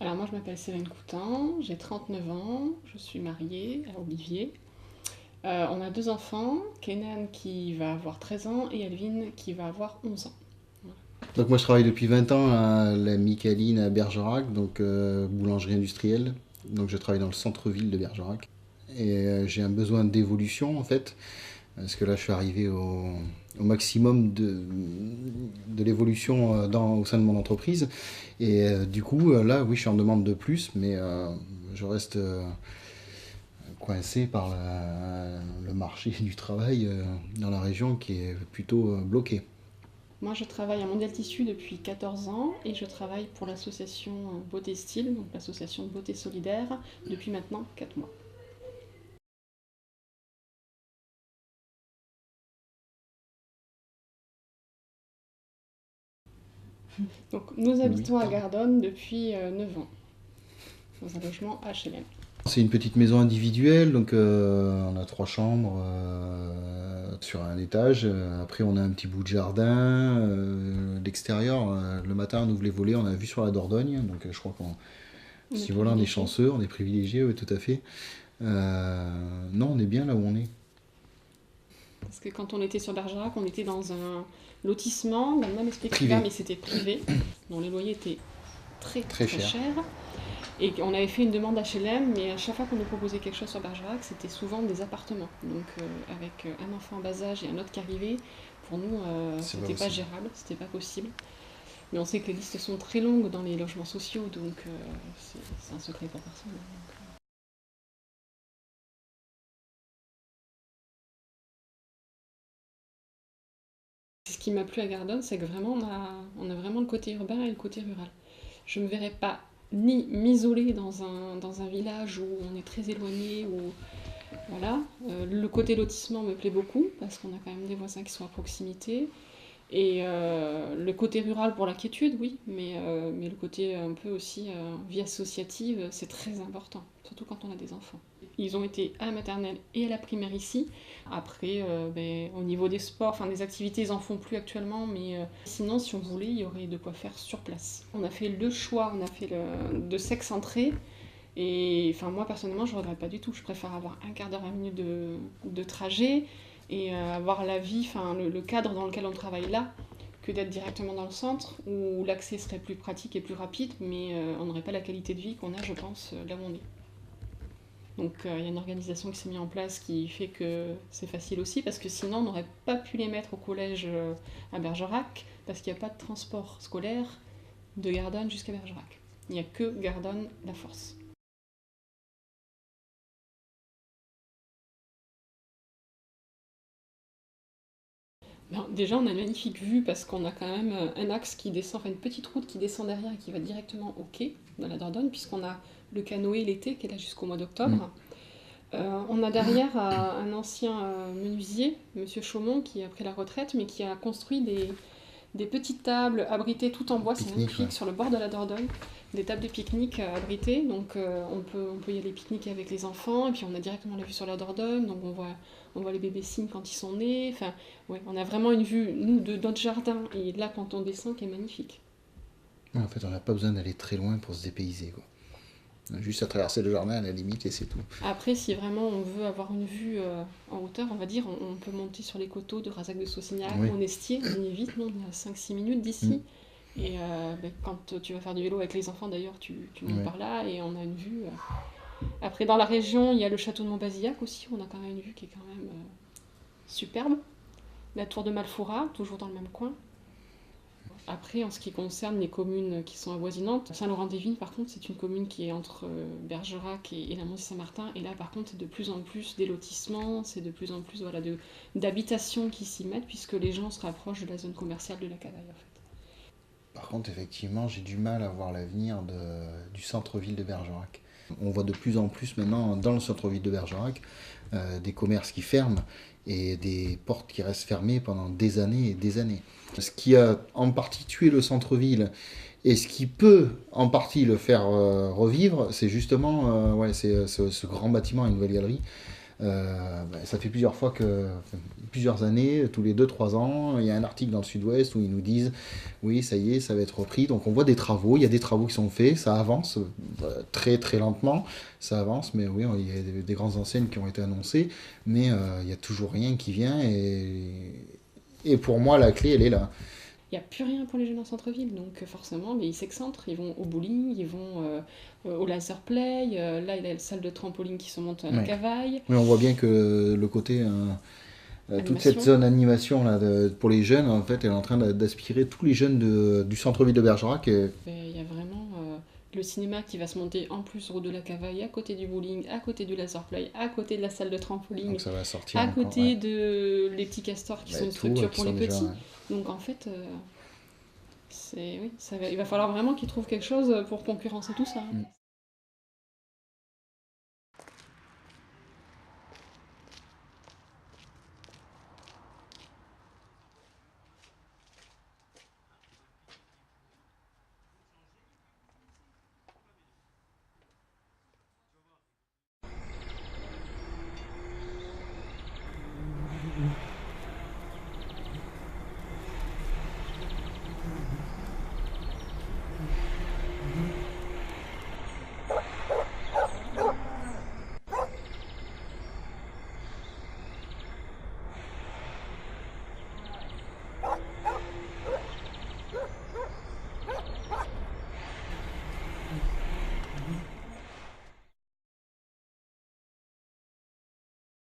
Alors moi je m'appelle Céline Coutin, j'ai 39 ans, je suis mariée à Olivier. On a deux enfants, Kenan qui va avoir 13 ans et Elvin qui va avoir 11 ans. Voilà. Donc moi je travaille depuis 20 ans à la Micaline à Bergerac, donc boulangerie industrielle. Donc je travaille dans le centre-ville de Bergerac. Et j'ai un besoin d'évolution en fait, parce que là je suis arrivé au maximum de l'évolution au sein de mon entreprise. Et du coup là oui je suis en demande de plus, mais je reste coincé par le marché du travail dans la région qui est plutôt bloqué. Moi je travaille à Mondial Tissu depuis 14 ans et je travaille pour l'association Beauté Style, donc l'association de beauté solidaire, depuis maintenant 4 mois. Donc nous Oui, habitons à pardon. Gardonne depuis 9 ans, dans un logement HLM. C'est une petite maison individuelle, donc on a trois chambres sur un étage. Après, on a un petit bout de jardin. L'extérieur, le matin, on ouvre les volets, on a une vue sur la Dordogne. Donc je crois qu'on, On est si voilà, on est privilégiés. chanceux, on est privilégié, oui, tout à fait. Non, on est bien là où on est. Parce que quand on était sur Bergerac, on était dans un lotissement, dans le même esprit que là, Privé, mais c'était privé, dont les loyers étaient très très très cher. chers. Et on avait fait une demande HLM, mais à chaque fois qu'on nous proposait quelque chose sur Bergerac, c'était souvent des appartements. Donc avec un enfant en bas âge et un autre qui arrivait, pour nous, C'est pas c'était pas possible. gérable, c'était pas possible. Mais on sait que les listes sont très longues dans les logements sociaux, donc c'est un secret pour personne. Ce qui m'a plu à Gardone, c'est que vraiment on a vraiment le côté urbain et le côté rural. Je ne me verrais pas ni m'isoler dans un village où on est très éloigné, où voilà. Le côté lotissement me plaît beaucoup parce qu'on a quand même des voisins qui sont à proximité. Et le côté rural pour la quiétude, oui, mais le côté un peu aussi vie associative, c'est très important, surtout quand on a des enfants. Ils ont été à la maternelle et à la primaire ici. Après, au niveau des sports, enfin des activités, ils en font plus actuellement, mais sinon, si on voulait, il y aurait de quoi faire sur place. On a fait le choix, on a fait de sexe entrée, et enfin moi personnellement, je regrette pas du tout. Je préfère avoir un quart d'heure, 20 minutes de trajet et avoir la vie, enfin le cadre dans lequel on travaille là, que d'être directement dans le centre où l'accès serait plus pratique et plus rapide, mais on n'aurait pas la qualité de vie qu'on a, je pense, là où on est. Donc il y a une organisation qui s'est mise en place qui fait que c'est facile aussi, parce que sinon on n'aurait pas pu les mettre au collège à Bergerac, parce qu'il n'y a pas de transport scolaire de Gardonne jusqu'à Bergerac. Il n'y a que Gardonne-La Force. Ben, déjà, on a une magnifique vue parce qu'on a quand même un axe qui descend, enfin une petite route qui descend derrière et qui va directement au quai dans la Dordogne, puisqu'on a le canoë l'été qui est là jusqu'au mois Mm. d'octobre. On a derrière un ancien menuisier, Monsieur Chaumont, qui a pris la retraite, mais qui a construit des petites tables abritées tout en bois, c'est Pique-nique, ouais. magnifique, sur le bord de la Dordogne. Des tables de pique-nique abritées, donc on peut y aller pique-niquer avec les enfants, et puis on a directement la vue sur la Dordogne, donc on voit les bébés cygnes quand ils sont nés. Enfin, ouais, on a vraiment une vue, nous, de notre jardin, et là, quand on descend, qui est magnifique. Ouais, en fait, on n'a pas besoin d'aller très loin pour se dépayser, quoi. On a juste à traverser le jardin à la limite et c'est tout. Après, si vraiment on veut avoir une vue en hauteur, on va dire, on peut monter sur les coteaux de Razac de Saucignac, Oui. Monestier, on y est vite, nous on est à 5-6 minutes Mm. d'ici. Et quand tu vas faire du vélo avec les enfants d'ailleurs, tu montes Ouais. par là et on a une vue. Après, dans la région, il y a le château de Montbazillac aussi, on a quand même une vue qui est quand même superbe. La tour de Malfoura, toujours dans le même coin. Après, en ce qui concerne les communes qui sont avoisinantes, Saint-Laurent-des-Vignes, par contre, c'est une commune qui est entre Bergerac et la Saint-Martin. Et là, par contre, c'est de plus en plus des lotissements, c'est de plus en plus voilà, d'habitations qui s'y mettent, puisque les gens se rapprochent de la zone commerciale de la Cavaille, en fait. Par contre, effectivement, j'ai du mal à voir l'avenir du centre-ville de Bergerac. On voit de plus en plus maintenant dans le centre-ville de Bergerac des commerces qui ferment et des portes qui restent fermées pendant des années et des années. Ce qui a en partie tué le centre-ville et ce qui peut en partie le faire revivre, c'est justement ouais, ce grand bâtiment, une nouvelle galerie, Ça fait plusieurs années, tous les 2 3 ans, il y a un article dans le Sud-Ouest où ils nous disent oui, ça y est, ça va être repris. Donc on voit des travaux, il y a des travaux qui sont faits, ça avance très très lentement, ça avance, mais oui, il y a des grandes enseignes qui ont été annoncées, mais il n'y a toujours rien qui vient et pour moi la clé elle est là. Il n'y a plus rien pour les jeunes en centre-ville, donc forcément, mais ils s'excentrent, ils vont au bowling, ils vont au laser play, là il y a la salle de trampoline qui se monte à la Ouais. cavaille. Oui, on voit bien que le côté toute cette Animation. zone animation là, pour les jeunes, en fait, elle est en train d'aspirer tous les jeunes du centre-ville de Bergerac. Il y a vraiment le cinéma qui va se monter en plus route de la cavaille, à côté du bowling, à côté du laser play, à côté de la salle de trampoline, Donc ça va sortir à encore. côté Ouais. de les petits castors qui Bah, sont une tout, structure qui pour sont les déjà, petits. ouais. Donc en fait, oui, il va falloir vraiment qu'ils trouvent quelque chose pour concurrencer tout ça. Mm.